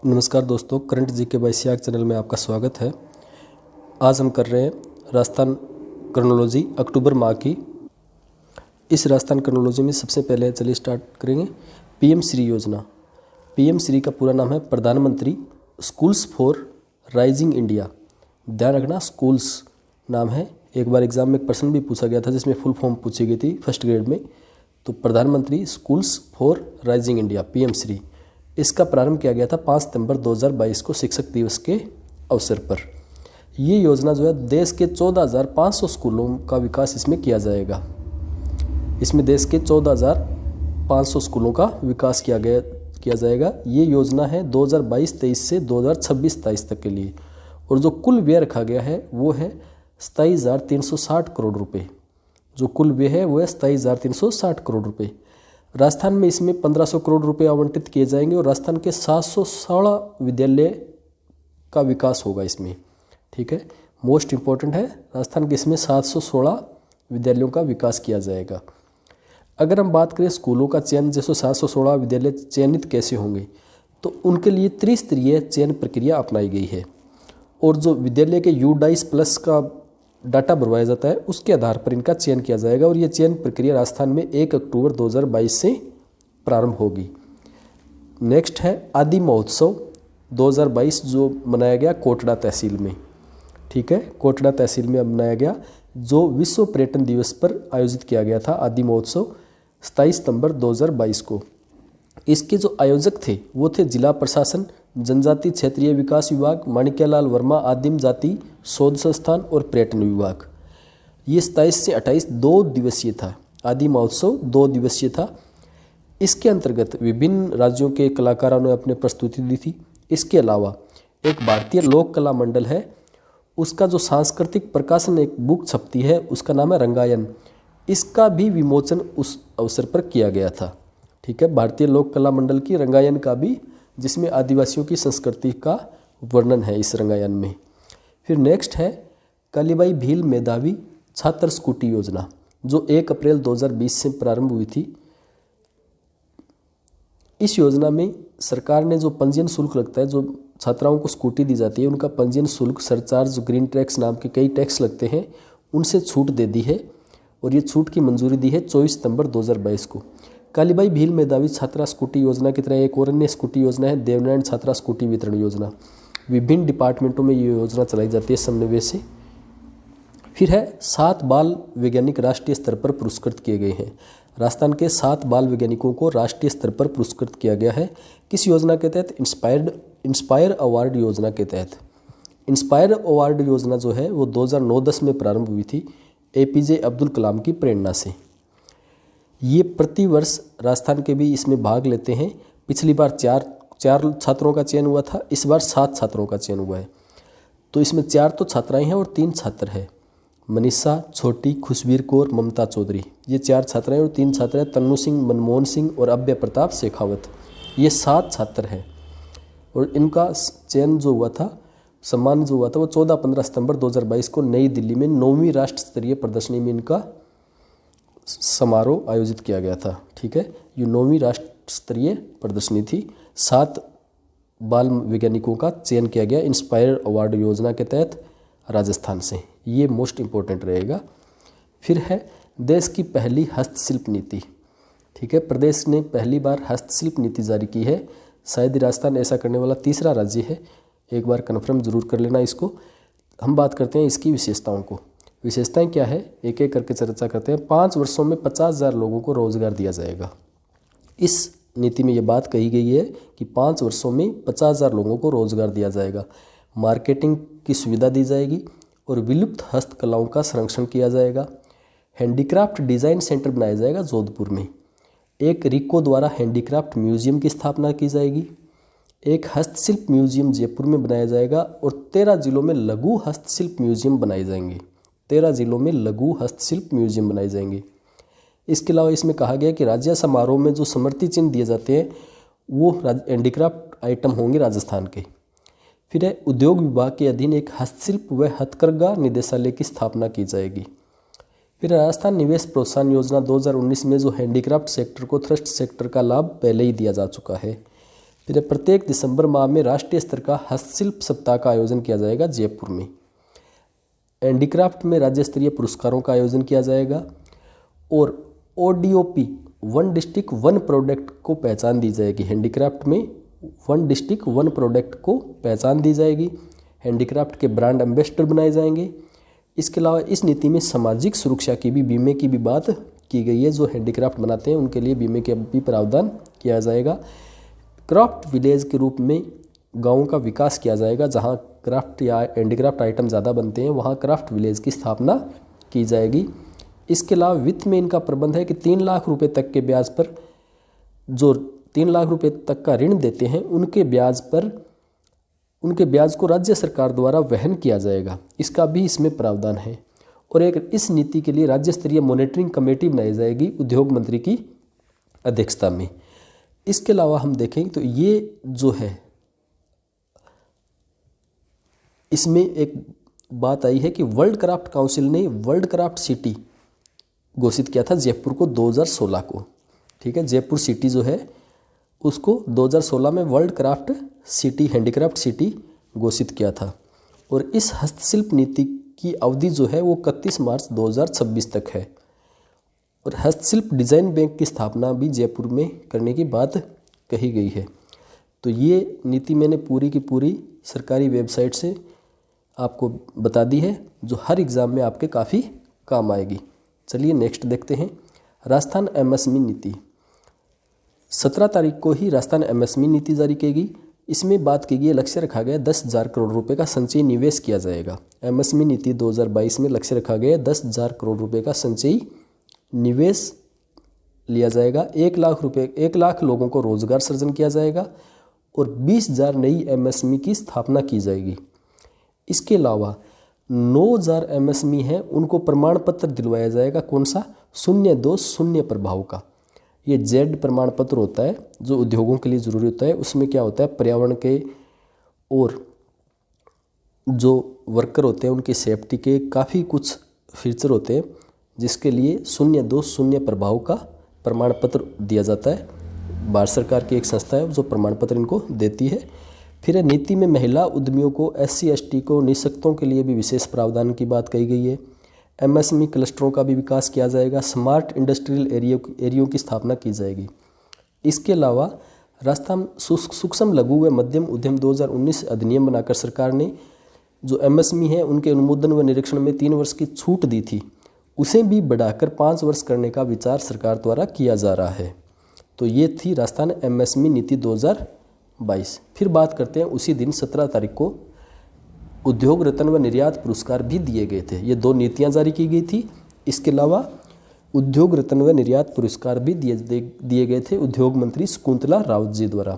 नमस्कार दोस्तों, current GK by Siyag channel में आपका स्वागत है। आज हम कर रहे हैं राजस्थान क्रोनोलॉजी अक्टूबर माह की। इस राजस्थान क्रोनोलॉजी में सबसे पहले चलिए स्टार्ट करेंगे पीएम श्री योजना। पीएम श्री का पूरा नाम है प्रधानमंत्री स्कूल्स फॉर राइजिंग इंडिया। ध्यान रखना, स्कूल्स नाम है। एक बार एग्जाम में एक प्रश्न भी पूछा गया था जिसमें फुल फॉर्म पूछी गई थी फर्स्ट ग्रेड में। तो प्रधानमंत्री schools for rising India PM Shri, इसका प्रारंभ किया गया था 5 सितंबर 2022 को शिक्षक दिवस के अवसर पर। ये योजना जो है देश के 14,500 स्कूलों का विकास इसमें किया जाएगा। इसमें देश के 14,500 स्कूलों का विकास किया जाएगा। ये योजना है 2022-23 से 2026-27 तक के लिए। और जो कुल व्यय रखा गया है वो है 27,360 करोड़ रुपये। जो कुल व्यय है वो है 27,360 करोड़ रुपये। राजस्थान में इसमें 1,500 करोड़ रुपए आवंटित किए जाएंगे और राजस्थान के 716 विद्यालय का विकास होगा इसमें। ठीक है, मोस्ट इम्पोर्टेंट है, राजस्थान के इसमें 716 विद्यालयों का विकास किया जाएगा। अगर हम बात करें स्कूलों का चयन, जैसे 716 विद्यालय चयनित कैसे होंगे, तो उनके लिए त्रिस्तरीय चयन प्रक्रिया अपनाई गई है। और जो विद्यालय के U-DICE+ का डाटा भरवाया जाता है उसके आधार पर इनका चयन किया जाएगा। और ये चयन प्रक्रिया राजस्थान में 1 अक्टूबर 2022 से प्रारंभ होगी। नेक्स्ट है आदि महोत्सव 2022 जो मनाया गया कोटड़ा तहसील में। ठीक है, कोटड़ा तहसील में मनाया गया, जो विश्व पर्यटन दिवस पर आयोजित किया गया था। आदि महोत्सव 27 सितंबर 2022 को। इसके जो आयोजक थे वो थे जिला प्रशासन, जनजाति क्षेत्रीय विकास विभाग, माणिक्यलाल वर्मा आदिम जाति शोध संस्थान और पर्यटन विभाग। ये 27 से 28 2 दिवसीय था। आदि महोत्सव 2 दिवसीय था। इसके अंतर्गत विभिन्न राज्यों के कलाकारों ने अपने प्रस्तुति दी थी। इसके अलावा एक भारतीय लोक कला मंडल है, उसका जो सांस्कृतिक प्रकाशन एक बुक छपती है उसका नाम है रंगायन। इसका भी विमोचन उस अवसर पर किया गया था। ठीक है, भारतीय लोक कला मंडल की रंगायन का भी, जिसमें आदिवासियों की संस्कृति का वर्णन है इस रंगायन में। फिर नेक्स्ट है कालीबाई भील मेधावी छात्र स्कूटी योजना, जो 1 अप्रैल 2020 से प्रारंभ हुई थी। इस योजना में सरकार ने जो पंजीयन शुल्क लगता है, जो छात्राओं को स्कूटी दी जाती है उनका पंजीयन शुल्क, सरचार्ज, ग्रीन टैक्स नाम के कई टैक्स लगते हैं, उनसे छूट दे दी है। और ये छूट की मंजूरी दी है 24 सितंबर 2022 को। कालीबाई भील मेधावी छात्रा स्कूटी योजना की तरह एक और अन्य स्कूटी योजना है देवनारायण छात्रा स्कूटी वितरण योजना। विभिन्न डिपार्टमेंटों में ये योजना चलाई जाती है समन्वय से। फिर है 7 बाल वैज्ञानिक राष्ट्रीय स्तर पर पुरस्कृत किए गए हैं। राजस्थान के 7 बाल वैज्ञानिकों को राष्ट्रीय स्तर पर पुरस्कृत किया गया है। किस योजना के तहत? इंस्पायर अवार्ड योजना के तहत। इंस्पायर अवार्ड योजना जो है वो 2009-10 में प्रारंभ हुई थी APJ अब्दुल कलाम की प्रेरणा से। ये प्रतिवर्ष राजस्थान के भी इसमें भाग लेते हैं। पिछली बार 4 छात्रों का चयन हुआ था, इस बार 7 छात्रों का चयन हुआ है। तो इसमें 4 तो छात्राएं हैं और 3 छात्र हैं। मनीषा, छोटी, खुशबीर कौर, ममता चौधरी, ये 4 छात्राएं और 3 छात्र हैं। तन्नू सिंह, मनमोहन सिंह और अभय प्रताप शेखावत, ये 7 छात्र हैं। और इनका चयन जो हुआ था, सम्मान जो हुआ था वो 14-15 सितंबर 2022 को नई दिल्ली में 9वीं राष्ट्र स्तरीय प्रदर्शनी में इनका समारोह आयोजित किया गया था। ठीक है, ये 9वीं राष्ट्र स्तरीय प्रदर्शनी थी। 7 बाल वैज्ञानिकों का चयन किया गया इंस्पायर अवार्ड योजना के तहत राजस्थान से। ये मोस्ट इम्पोर्टेंट रहेगा। फिर है देश की पहली हस्तशिल्प नीति। ठीक है, प्रदेश ने पहली बार हस्तशिल्प नीति जारी की है। शायद राजस्थान ऐसा करने वाला तीसरा राज्य है। एक बार कन्फर्म जरूर कर लेना इसको। हम बात करते हैं इसकी विशेषताओं को। विशेषताएं क्या है, एक एक करके चर्चा करते हैं। 5 वर्षों में 50,000 लोगों को रोजगार दिया जाएगा। इस नीति में ये बात कही गई है कि 5 वर्षों में 50,000 लोगों को रोजगार दिया जाएगा। मार्केटिंग की सुविधा दी जाएगी और विलुप्त हस्तकलाओं का संरक्षण किया जाएगा। हैंडीक्राफ्ट डिज़ाइन सेंटर बनाया जाएगा जोधपुर में। एक रिको द्वारा हैंडीक्राफ्ट म्यूजियम की स्थापना की जाएगी। एक हस्तशिल्प म्यूजियम जयपुर में बनाया जाएगा और 13 जिलों में लघु हस्तशिल्प म्यूजियम बनाए जाएंगे। 13 जिलों में लघु हस्तशिल्प म्यूजियम बनाए जाएंगे। इसके अलावा इसमें कहा गया कि राज्य समारोह में जो स्मृति चिन्ह दिए जाते हैं वो हैंडीक्राफ्ट आइटम होंगे राजस्थान के। फिर है उद्योग विभाग के अधीन एक हस्तशिल्प व हथकरघा निदेशालय की स्थापना की जाएगी। फिर राजस्थान निवेश प्रोत्साहन योजना 2019 में जो हैंडीक्राफ्ट सेक्टर को थ्रस्ट सेक्टर का लाभ पहले ही दिया जा चुका है। फिर प्रत्येक दिसंबर माह में राष्ट्रीय स्तर का हस्तशिल्प सप्ताह का आयोजन किया जाएगा जयपुर में। हैंडीक्राफ्ट में राज्य स्तरीय पुरस्कारों का आयोजन किया जाएगा। और ODOP one district one product को पहचान दी जाएगी। हैंडीक्राफ्ट में वन डिस्ट्रिक्ट वन प्रोडक्ट को पहचान दी जाएगी। हैंडीक्राफ्ट के ब्रांड एम्बेसडर बनाए जाएंगे। इसके अलावा इस नीति में सामाजिक सुरक्षा की भी, बीमे की भी बात की गई है। जो हैंडीक्राफ्ट बनाते हैं उनके लिए बीमे के भी प्रावधान किया जाएगा। क्राफ्ट विलेज के रूप में गाँवों का विकास किया जाएगा। जहाँ क्राफ्ट या हैंडीक्राफ्ट आइटम ज़्यादा बनते हैं वहाँ क्राफ्ट विलेज की स्थापना की जाएगी। इसके अलावा वित्त में इनका प्रबंध है कि 3 लाख रुपए तक के ब्याज पर, जो 3 लाख रुपए तक का ऋण देते हैं उनके ब्याज को राज्य सरकार द्वारा वहन किया जाएगा। इसका भी इसमें प्रावधान है। और एक इस नीति के लिए राज्य स्तरीय मॉनिटरिंग कमेटी बनाई जाएगी उद्योग मंत्री की अध्यक्षता में। इसके अलावा हम देखें तो ये जो है इसमें एक बात आई है कि वर्ल्ड क्राफ्ट काउंसिल ने वर्ल्ड क्राफ्ट सिटी घोषित किया था जयपुर को 2016 को। ठीक है, जयपुर सिटी जो है उसको 2016 में world craft city, handicraft city घोषित किया था। और इस हस्तशिल्प नीति की अवधि जो है वो 31 मार्च 2026 तक है। और हस्तशिल्प डिज़ाइन बैंक की स्थापना भी जयपुर में करने की बात कही गई है। तो ये नीति मैंने पूरी की पूरी सरकारी वेबसाइट से आपको बता दी है, जो हर एग्ज़ाम में आपके काफ़ी काम आएगी। चलिए नेक्स्ट देखते हैं। राजस्थान MSME नीति 17 तारीख को ही राजस्थान MSME नीति जारी की गई। इसमें बात की गई, लक्ष्य रखा गया 10,000 करोड़ रुपए का संचयी निवेश किया जाएगा। MSME नीति 2022 में लक्ष्य रखा गया 10,000 करोड़ रुपए का संचयी निवेश लिया जाएगा। 1 लाख लोगों को रोजगार सृजन किया जाएगा और 20,000 नई MSME की स्थापना की जाएगी। इसके अलावा 9,000 MSME हैं उनको प्रमाण पत्र दिलवाया जाएगा। कौन सा? 020 प्रभाव का। ये Z प्रमाण पत्र होता है जो उद्योगों के लिए ज़रूरी होता है। उसमें क्या होता है, पर्यावरण के और जो वर्कर होते हैं उनकी सेफ्टी के काफ़ी कुछ फीचर होते हैं, जिसके लिए 020 प्रभाव का प्रमाण पत्र दिया जाता है। भारत सरकार की एक संस्था है जो प्रमाण पत्र इनको देती है। फिर नीति में महिला उद्यमियों को, SC ST को, निःशक्तों के लिए भी विशेष प्रावधान की बात कही गई है। MSME क्लस्टरों का भी विकास किया जाएगा। स्मार्ट इंडस्ट्रियल एरियो की स्थापना की जाएगी। इसके अलावा राजस्थान सूक्ष्म लघु व मध्यम उद्यम 2019 अधिनियम बनाकर सरकार ने जो MSME है उनके अनुमोदन व निरीक्षण में 3 वर्ष की छूट दी थी, उसे भी बढ़ाकर 5 वर्ष करने का विचार सरकार द्वारा किया जा रहा है। तो ये थी राजस्थान MSME नीति 2022। फिर बात करते हैं, उसी दिन 17 तारीख को उद्योग रत्न व निर्यात पुरस्कार भी दिए गए थे। ये 2 नीतियां जारी की गई थी। इसके अलावा उद्योग रत्न व निर्यात पुरस्कार भी दिए गए थे उद्योग मंत्री शकुंतला राउत जी द्वारा।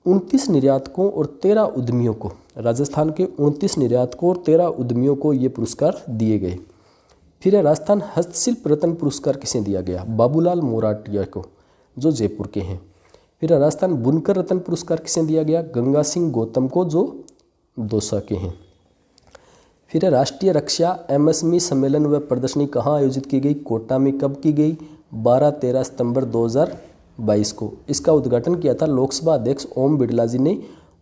29 निर्यातकों और 13 उद्यमियों को, राजस्थान के 29 निर्यातकों और 13 उद्यमियों को ये पुरस्कार दिए गए। फिर राजस्थान हस्तशिल्प रत्न पुरस्कार किसे दिया गया? बाबूलाल मोराटिया को, जो जयपुर के हैं। फिर राजस्थान बुनकर रत्न पुरस्कार किसे दिया गया? गंगा सिंह गौतम को, जो दौसा के हैं। फिर राष्ट्रीय रक्षा MSME सम्मेलन व प्रदर्शनी कहाँ आयोजित की गई? कोटा में। कब की गई? 12-13 सितंबर 2022 को। इसका उद्घाटन किया था लोकसभा अध्यक्ष ओम बिड़ला जी ने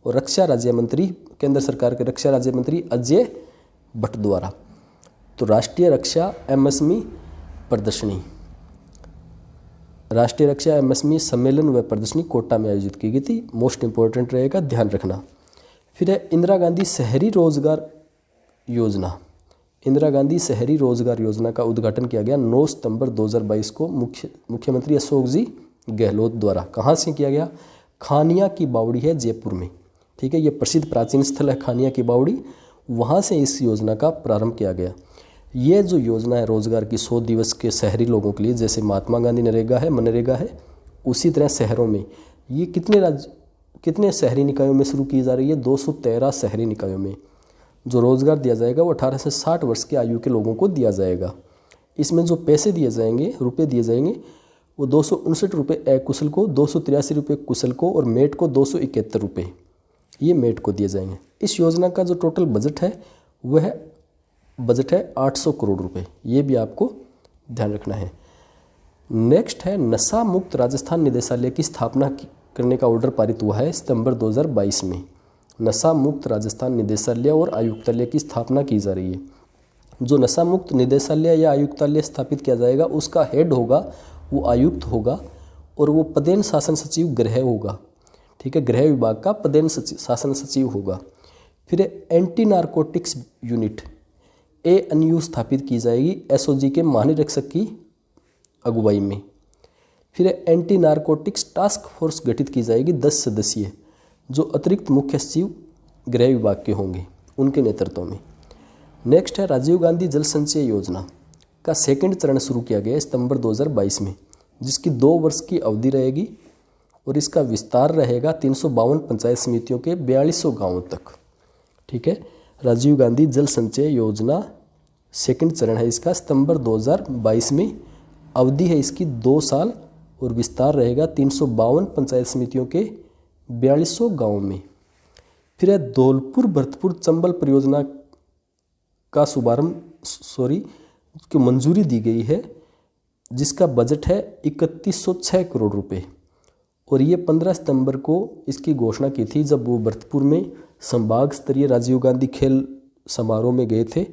और रक्षा राज्य मंत्री, केंद्र सरकार के रक्षा राज्य मंत्री अजय भट्ट द्वारा। तो राष्ट्रीय रक्षा MSME प्रदर्शनी, राष्ट्रीय रक्षा MSME सम्मेलन व प्रदर्शनी कोटा में आयोजित की गई थी। मोस्ट इंपॉर्टेंट रहेगा, ध्यान रखना। फिर है इंदिरा गांधी शहरी रोजगार योजना। इंदिरा गांधी शहरी रोजगार योजना का उद्घाटन किया गया 9 सितंबर 2022 को मुख्यमंत्री अशोक जी गहलोत द्वारा। कहाँ से किया गया? खानिया की बावड़ी है जयपुर में। ठीक है, ये प्रसिद्ध प्राचीन स्थल है खानिया की बावड़ी, वहाँ से इस योजना का प्रारंभ किया गया। ये जो योजना है रोजगार की 100 दिवस के शहरी लोगों के लिए, जैसे महात्मा गांधी नरेगा है, मनरेगा है, उसी तरह शहरों में ये कितने शहरी निकायों में शुरू की जा रही है? 213 शहरी निकायों में जो रोज़गार दिया जाएगा वो 18 से 60 वर्ष की आयु के लोगों को दिया जाएगा। इसमें जो पैसे दिए जाएंगे, रुपए दिए जाएंगे, वो 259 रुपये अकुशल को, 283 रुपये कुशल को और मेट को 271 रुपये, ये मेट को दिए जाएंगे। इस योजना का जो टोटल बजट है वह बजट है 800 करोड़ रुपये। ये भी आपको ध्यान रखना है। नेक्स्ट है नशा मुक्त राजस्थान निदेशालय की स्थापना करने का ऑर्डर पारित हुआ है सितंबर 2022 में। नशा मुक्त राजस्थान निदेशालय और आयुक्तालय की स्थापना की जा रही है। जो नशा मुक्त निदेशालय या आयुक्तालय स्थापित किया जाएगा उसका हेड होगा वो आयुक्त होगा और वो पदेन शासन सचिव गृह होगा। ठीक है, गृह विभाग का पदेन शासन सचिव होगा। फिर एंटी नारकोटिक्स यूनिट ANU स्थापित की जाएगी SOG के महानिरीक्षक की अगुवाई में। फिर एंटी नारकोटिक्स टास्क फोर्स गठित की जाएगी 10 सदस्यीय, जो अतिरिक्त मुख्य सचिव गृह विभाग के होंगे, उनके नेतृत्व में। नेक्स्ट है राजीव गांधी जल संचय योजना का सेकंड चरण शुरू किया गया सितंबर 2022 में, जिसकी 2 वर्ष की अवधि रहेगी और इसका विस्तार रहेगा 352 पंचायत समितियों के 4200 गाँवों तक। ठीक है, राजीव गांधी जल संचय योजना सेकंड चरण है इसका, सितंबर 2022 में। अवधि है इसकी 2 साल और विस्तार रहेगा 352 पंचायत समितियों के 4200 गाँवों में। फिर है धौलपुर भरतपुर चंबल परियोजना का की मंजूरी दी गई है, जिसका बजट है 3106 करोड़ रुपए। और ये 15 सितंबर को इसकी घोषणा की थी जब वो भरतपुर में संभाग स्तरीय राजीव गांधी खेल समारोह में गए थे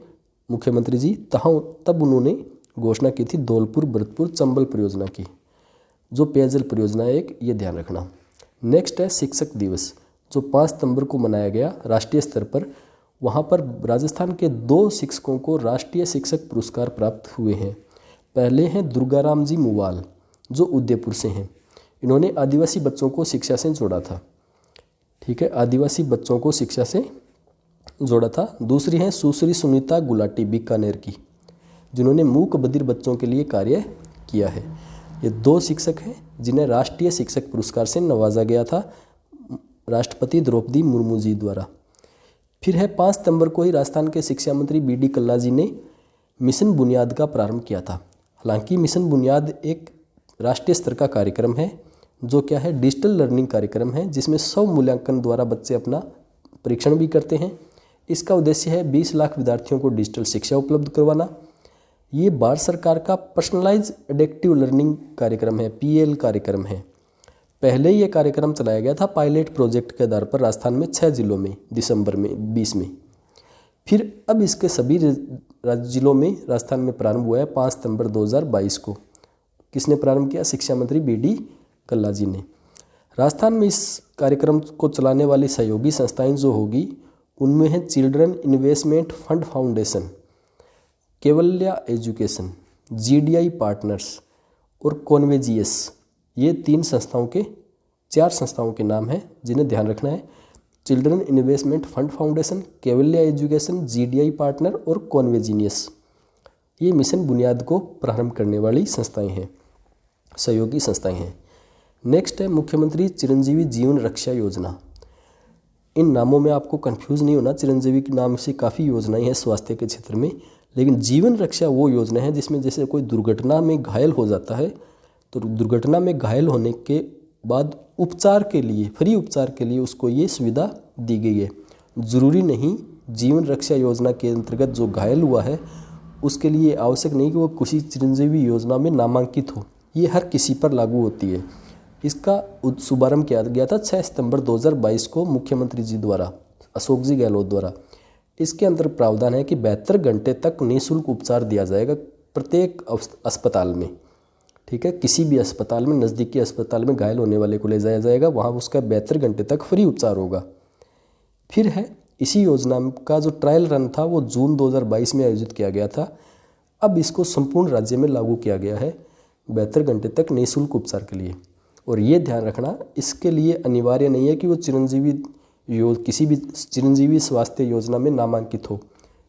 मुख्यमंत्री जी, तब उन्होंने घोषणा की थी धौलपुर भरतपुर चंबल परियोजना की, जो पेयजल परियोजना है एक, ये ध्यान रखना। नेक्स्ट है शिक्षक दिवस, जो 5 सितंबर को मनाया गया राष्ट्रीय स्तर पर। वहाँ पर राजस्थान के 2 शिक्षकों को राष्ट्रीय शिक्षक पुरस्कार प्राप्त हुए हैं। पहले हैं दुर्गाराम जी मुवाल, जो उदयपुर से हैं। इन्होंने आदिवासी बच्चों को शिक्षा से जोड़ा था। ठीक है, आदिवासी बच्चों को शिक्षा से जोड़ा था। दूसरी हैं सुश्री सुनीता गुलाटी बीकानेर की, जिन्होंने मूक बधिर बच्चों के लिए कार्य किया है। ये 2 शिक्षक हैं जिन्हें राष्ट्रीय शिक्षक पुरस्कार से नवाजा गया था राष्ट्रपति द्रौपदी मुर्मू जी द्वारा। फिर है 5 सितंबर को ही राजस्थान के शिक्षा मंत्री BD कल्ला जी ने मिशन बुनियाद का प्रारंभ किया था। हालांकि मिशन बुनियाद एक राष्ट्रीय स्तर का कार्यक्रम है, जो क्या है, डिजिटल लर्निंग कार्यक्रम है, जिसमें 100 मूल्यांकन द्वारा बच्चे अपना परीक्षण भी करते हैं। इसका उद्देश्य है 20 लाख विद्यार्थियों को डिजिटल शिक्षा उपलब्ध करवाना। ये भारत सरकार का पर्सनलाइज एडेप्टिव लर्निंग कार्यक्रम है, PL कार्यक्रम है। पहले ये कार्यक्रम चलाया गया था पायलट प्रोजेक्ट के आधार पर राजस्थान में 6 जिलों में दिसंबर में 20 में। फिर अब इसके सभी जिलों में राजस्थान में प्रारंभ हुआ है 5 सितंबर 2022 को। किसने प्रारंभ किया? शिक्षा मंत्री BD कल्ला जी ने। राजस्थान में इस कार्यक्रम को चलाने वाली सहयोगी संस्थाएं जो होगी उनमें है children investment fund foundation, Kaivalya education, GDI partners और कॉन्वेजियस। ये 4 संस्थाओं के नाम हैं जिन्हें ध्यान रखना है। Children investment fund foundation, Kaivalya education, GDI partner और कॉन्वेजिनियस। ये मिशन बुनियाद को प्रारंभ करने वाली संस्थाएं हैं, सहयोगी संस्थाएं हैं। नेक्स्ट है मुख्यमंत्री चिरंजीवी जीवन रक्षा योजना। इन नामों में आपको कंफ्यूज नहीं होना, चिरंजीवी के नाम से काफ़ी योजनाएं हैं स्वास्थ्य के क्षेत्र में, लेकिन जीवन रक्षा वो योजना है जिसमें जैसे कोई दुर्घटना में घायल हो जाता है तो दुर्घटना में घायल होने के बाद उपचार के लिए, फ्री उपचार के लिए उसको ये सुविधा दी गई है। ज़रूरी नहीं जीवन रक्षा योजना के अंतर्गत जो घायल हुआ है उसके लिए आवश्यक नहीं कि वो किसी चिरंजीवी योजना में नामांकित हो, ये हर किसी पर लागू होती है। इसका शुभारंभ किया गया था 6 सितंबर 2022 को मुख्यमंत्री जी द्वारा, अशोक जी गहलोत द्वारा। इसके अंदर प्रावधान है कि 72 घंटे तक निःशुल्क उपचार दिया जाएगा प्रत्येक अस्पताल में। ठीक है, किसी भी अस्पताल में, नज़दीकी अस्पताल में घायल होने वाले को ले जाया जाएगा, वहाँ उसका 72 घंटे तक फ्री उपचार होगा। फिर है इसी योजना का जो ट्रायल रन था वो जून 2022 में आयोजित किया गया था। अब इसको संपूर्ण राज्य में लागू किया गया है 72 घंटे तक निःशुल्क उपचार के लिए। और ये ध्यान रखना, इसके लिए अनिवार्य नहीं है कि वो किसी भी चिरंजीवी स्वास्थ्य योजना में नामांकित हो।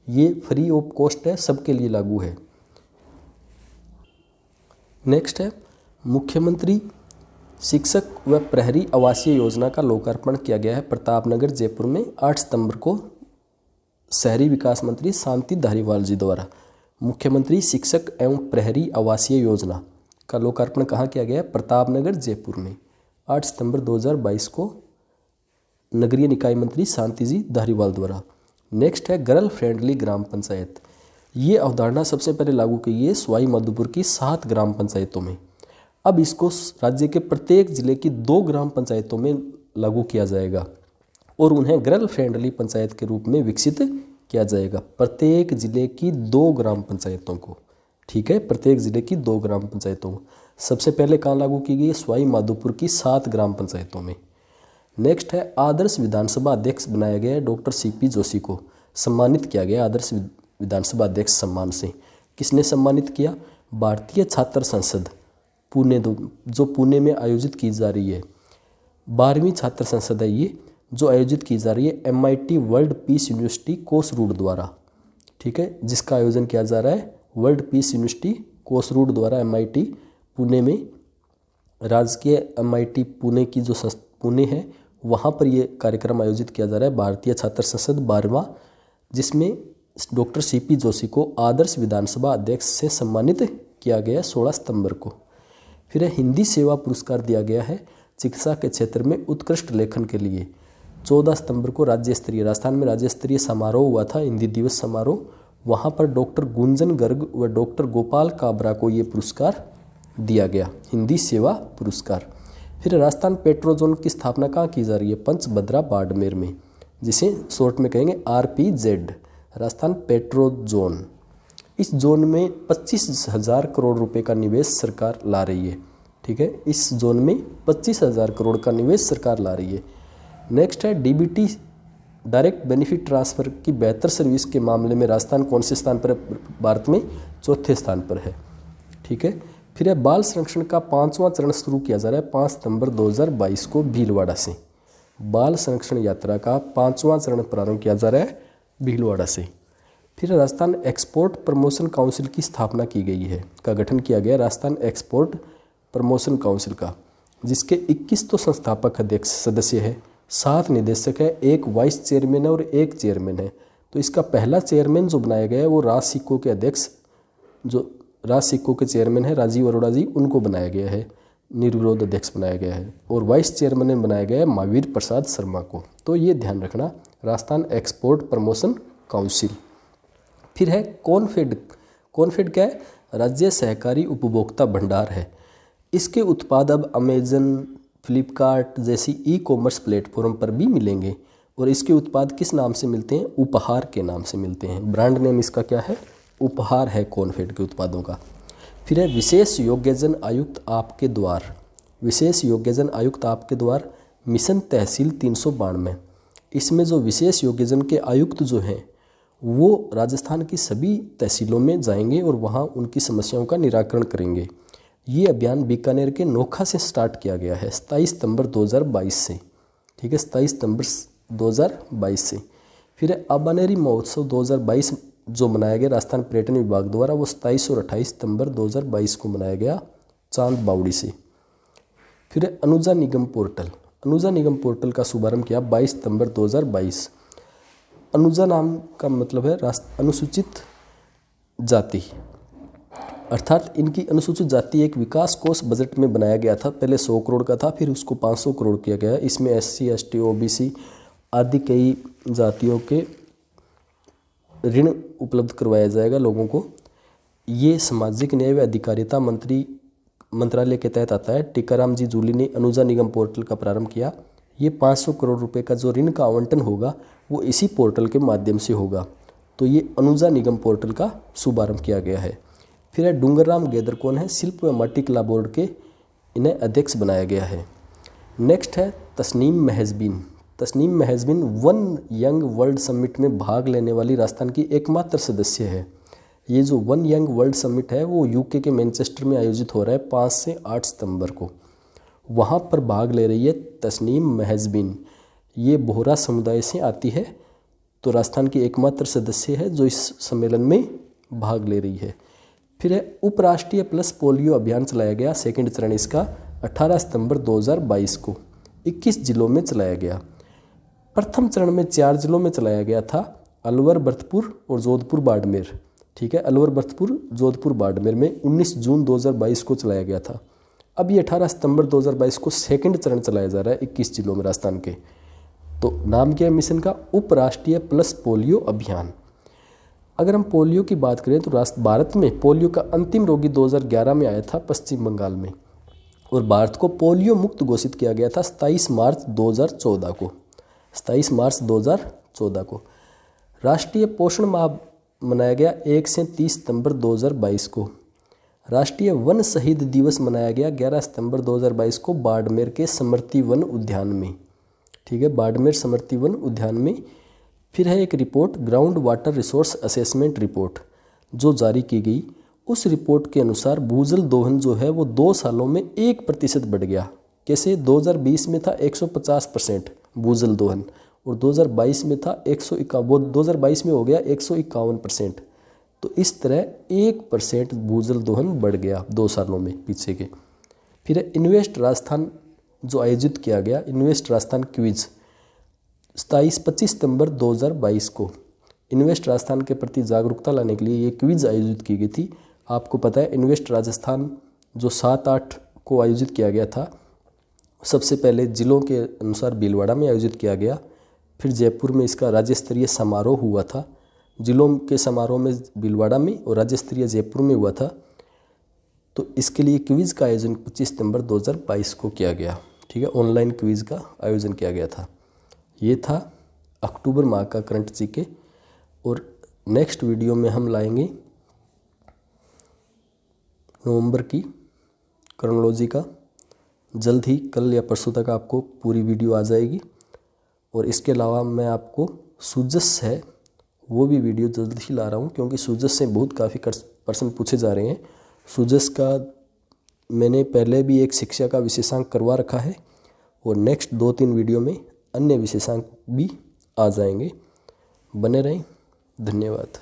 ये फ्री ऑफ कॉस्ट है, सबके लिए लागू है। नेक्स्ट है मुख्यमंत्री शिक्षक व प्रहरी आवासीय योजना का लोकार्पण किया गया है प्रतापनगर जयपुर में 8 सितंबर को शहरी विकास मंत्री शांति धारीवाल जी द्वारा। मुख्यमंत्री शिक्षक एवं प्रहरी आवासीय योजना का लोकार्पण कहाँ किया गया है? प्रतापनगर जयपुर में 8 सितंबर 2022 को नगरीय निकाय मंत्री शांति जी धारीवाल द्वारा। नेक्स्ट है गर्ल फ्रेंडली ग्राम पंचायत। ये अवधारणा सबसे पहले लागू की है सवाई माधोपुर की 7 ग्राम पंचायतों में। अब इसको राज्य के प्रत्येक जिले की 2 ग्राम पंचायतों में लागू किया जाएगा और उन्हें गर्ल फ्रेंडली पंचायत के रूप में विकसित किया जाएगा। प्रत्येक जिले की 2 ग्राम पंचायतों को, ठीक है, प्रत्येक जिले की 2 ग्राम पंचायतों को। सबसे पहले कहाँ लागू की गई है? सवाई माधोपुर की 7 ग्राम पंचायतों में। नेक्स्ट है आदर्श विधानसभा अध्यक्ष बनाया गया है डॉक्टर सीपी जोशी को, सम्मानित किया गया आदर्श विधानसभा अध्यक्ष सम्मान से। किसने सम्मानित किया? भारतीय छात्र संसद पुणे, जो पुणे में आयोजित की जा रही है, 12वीं छात्र संसद है ये, जो आयोजित की जा रही है MIT वर्ल्ड पीस यूनिवर्सिटी कोसरूड द्वारा, ठीक है, जिसका आयोजन किया जा रहा है वर्ल्ड पीस यूनिवर्सिटी कोसरूड द्वारा MIT पुणे में, राजकीय MIT पुणे की जो पुणे है वहाँ पर ये कार्यक्रम आयोजित किया जा रहा है, भारतीय छात्र संसद 12वां, जिसमें डॉक्टर सीपी जोशी को आदर्श विधानसभा अध्यक्ष से सम्मानित किया गया 16 सितंबर को। फिर हिंदी सेवा पुरस्कार दिया गया है चिकित्सा के क्षेत्र में उत्कृष्ट लेखन के लिए। 14 सितंबर को राज्य स्तरीय, राजस्थान में राज्य स्तरीय समारोह हुआ था, हिंदी दिवस समारोह। वहाँ पर डॉक्टर गुंजन गर्ग व डॉक्टर गोपाल काबरा को ये पुरस्कार दिया गया, हिंदी सेवा पुरस्कार। फिर राजस्थान पेट्रोजोन की स्थापना कहाँ की जा रही है? पंचभद्रा बाड़मेर में, जिसे शॉर्ट में कहेंगे RPZ, राजस्थान पेट्रोजोन। इस जोन में 25,000 करोड़ रुपए का निवेश सरकार ला रही है, ठीक है, इस जोन में 25,000 करोड़ का निवेश सरकार ला रही है। नेक्स्ट है DBT, डायरेक्ट बेनिफिट ट्रांसफ़र की बेहतर सर्विस के मामले में राजस्थान कौन से स्थान पर है? भारत में 4थे स्थान पर है, ठीक है। फिर है बाल संरक्षण का 5वां चरण शुरू किया जा रहा है 5 सितंबर 2022 को भीलवाड़ा से। बाल संरक्षण यात्रा का 5वां चरण प्रारंभ किया जा रहा है भीलवाड़ा से। फिर राजस्थान एक्सपोर्ट प्रमोशन काउंसिल की स्थापना की गई है, का गठन किया गया राजस्थान एक्सपोर्ट प्रमोशन काउंसिल का, जिसके 21 तो संस्थापक अध्यक्ष सदस्य है, 7 निदेशक है, 1 वाइस चेयरमैन है और 1 चेयरमैन है। तो इसका पहला चेयरमैन जो बनाया गया है वो राज सिक्को के अध्यक्ष, जो राज सिक्को के चेयरमैन है राजीव अरोड़ा जी, उनको बनाया गया है, निर्विरोध अध्यक्ष बनाया गया है। और वाइस चेयरमैन बनाया गया है महावीर प्रसाद शर्मा को। तो ये ध्यान रखना, राजस्थान एक्सपोर्ट प्रमोशन काउंसिल। फिर है कॉनफेड। कॉनफेड क्या है? राज्य सहकारी उपभोक्ता भंडार है। इसके उत्पाद अब अमेजन, फ्लिपकार्ट जैसी ई-कॉमर्स प्लेटफॉर्म पर भी मिलेंगे और इसके उत्पाद किस नाम से मिलते हैं? उपहार के नाम से मिलते हैं। ब्रांड नेम इसका क्या है? उपहार है कॉनफेड के उत्पादों का। फिर है विशेष योग्यजन आयुक्त आपके द्वार। विशेष योग्यजन आयुक्त आपके द्वार मिशन तहसील 392। इसमें जो विशेष योग्यजन के आयुक्त जो हैं वो राजस्थान की सभी तहसीलों में जाएंगे और वहाँ उनकी समस्याओं का निराकरण करेंगे। ये अभियान बीकानेर के नोखा से स्टार्ट किया गया है 27 सितंबर 2022 से, ठीक है, 27 सितंबर 2022 से। फिर अबानेरी महोत्सव 2022 जो मनाया गया राजस्थान पर्यटन विभाग द्वारा, वो 27 और 28 सितंबर 2022 को मनाया गया चांद बावड़ी से। फिर अनुजा निगम पोर्टल। अनुजा निगम पोर्टल का शुभारंभ किया 22 सितंबर 2022। अनुजा नाम का मतलब है अनुसूचित जाति, अर्थात इनकी अनुसूचित जाति एक विकास कोष बजट में बनाया गया था। पहले 100 करोड़ का था, फिर उसको 500 करोड़ किया गया। इसमें SC, ST, OBC आदि कई जातियों के ऋण उपलब्ध करवाया जाएगा लोगों को। ये सामाजिक न्याय व अधिकारिता मंत्रालय के तहत आता है। टीकाराम जी जूली ने अनुजा निगम पोर्टल का प्रारंभ किया। ये 500 करोड़ रुपए का जो ऋण का आवंटन होगा वो इसी पोर्टल के माध्यम से होगा। तो ये अनुजा निगम पोर्टल का शुभारंभ किया गया है। फिर है डूंगरराम गेदर कौन है? शिल्प व माटी कला बोर्ड के इन्हें अध्यक्ष बनाया गया है। नेक्स्ट है Tasneem Mahjabeen. Tasneem Mahjabeen One Young World Summit में भाग लेने वाली राजस्थान की एकमात्र सदस्य है। ये जो वन यंग वर्ल्ड समिट है वो UK के मैनचेस्टर में आयोजित हो रहा है 5 से 8 सितंबर को। वहाँ पर भाग ले रही है तस्नीम महजबीन। ये बोहरा समुदाय से आती है, तो राजस्थान की एकमात्र सदस्य है जो इस सम्मेलन में भाग ले रही है। फिर है उपराष्ट्रीय प्लस पोलियो अभियान चलाया गया, सेकंड चरण इसका 18 सितंबर 2022 को 21 जिलों में चलाया गया। प्रथम चरण में 4 जिलों में चलाया गया था, अलवर, भरतपुर और जोधपुर बाड़मेर, ठीक है, अलवर, भरतपुर, जोधपुर, बाड़मेर में 19 जून 2022 को चलाया गया था। अब ये 18 सितंबर 2022 को सेकंड चरण चलाया जा रहा है 21 जिलों में राजस्थान के। तो नाम क्या है मिशन का? उपराष्ट्रीय प्लस पोलियो अभियान। अगर हम पोलियो की बात करें तो भारत में पोलियो का अंतिम रोगी 2011 में आया था पश्चिम बंगाल में। और भारत को पोलियो मुक्त घोषित किया गया था 27 मार्च 2014 को। 27 मार्च 2014 को राष्ट्रीय पोषण माह मनाया गया 1 से 30 सितंबर 2022 को। राष्ट्रीय वन शहीद दिवस मनाया गया 11 सितंबर 2022 को बाड़मेर के स्मृति वन उद्यान में। ठीक है, बाड़मेर स्मृति वन उद्यान में। फिर है एक report, ground water resource assessment report, जो जारी की गई। उस रिपोर्ट के अनुसार भूजल दोहन जो है वो 2 सालों में 1% बढ़ गया। कैसे? 2020 में था 150% भूजल दोहन और 2022 में था 2022 में हो गया 151%। तो इस तरह 1% भूजल दोहन बढ़ गया 2 सालों में पीछे के। फिर इन्वेस्ट राजस्थान जो आयोजित किया गया, इन्वेस्ट राजस्थान क्विज 25 सितंबर 2022 को। इन्वेस्ट राजस्थान के प्रति जागरूकता लाने के लिए ये क्विज आयोजित की गई थी। आपको पता है इन्वेस्ट राजस्थान जो 7-8 को आयोजित किया गया था, सबसे पहले जिलों के अनुसार भीलवाड़ा में आयोजित किया गया, फिर जयपुर में इसका राज्य स्तरीय समारोह हुआ था। जिलों के समारोह में भीलवाड़ा में और राज्य स्तरीय जयपुर में हुआ था। तो इसके लिए क्विज़ का आयोजन 25 सितंबर 2022 को किया गया। ठीक है, ऑनलाइन क्विज़ का आयोजन किया गया था। ये था अक्टूबर माह का करंट जीके। और नेक्स्ट वीडियो में हम लाएंगे नवंबर की क्रोनोलॉजी का। जल्द ही कल या परसों तक आपको पूरी वीडियो आ जाएगी। और इसके अलावा मैं आपको सुजस है वो भी वीडियो जल्द ही ला रहा हूँ, क्योंकि सुजस से बहुत काफ़ी प्रश्न पूछे जा रहे हैं। सुजस का मैंने पहले भी एक शिक्षा का विशेषांक करवा रखा है और नेक्स्ट 2-3 वीडियो में अन्य विशेषांक भी आ जाएंगे। बने रहें। धन्यवाद।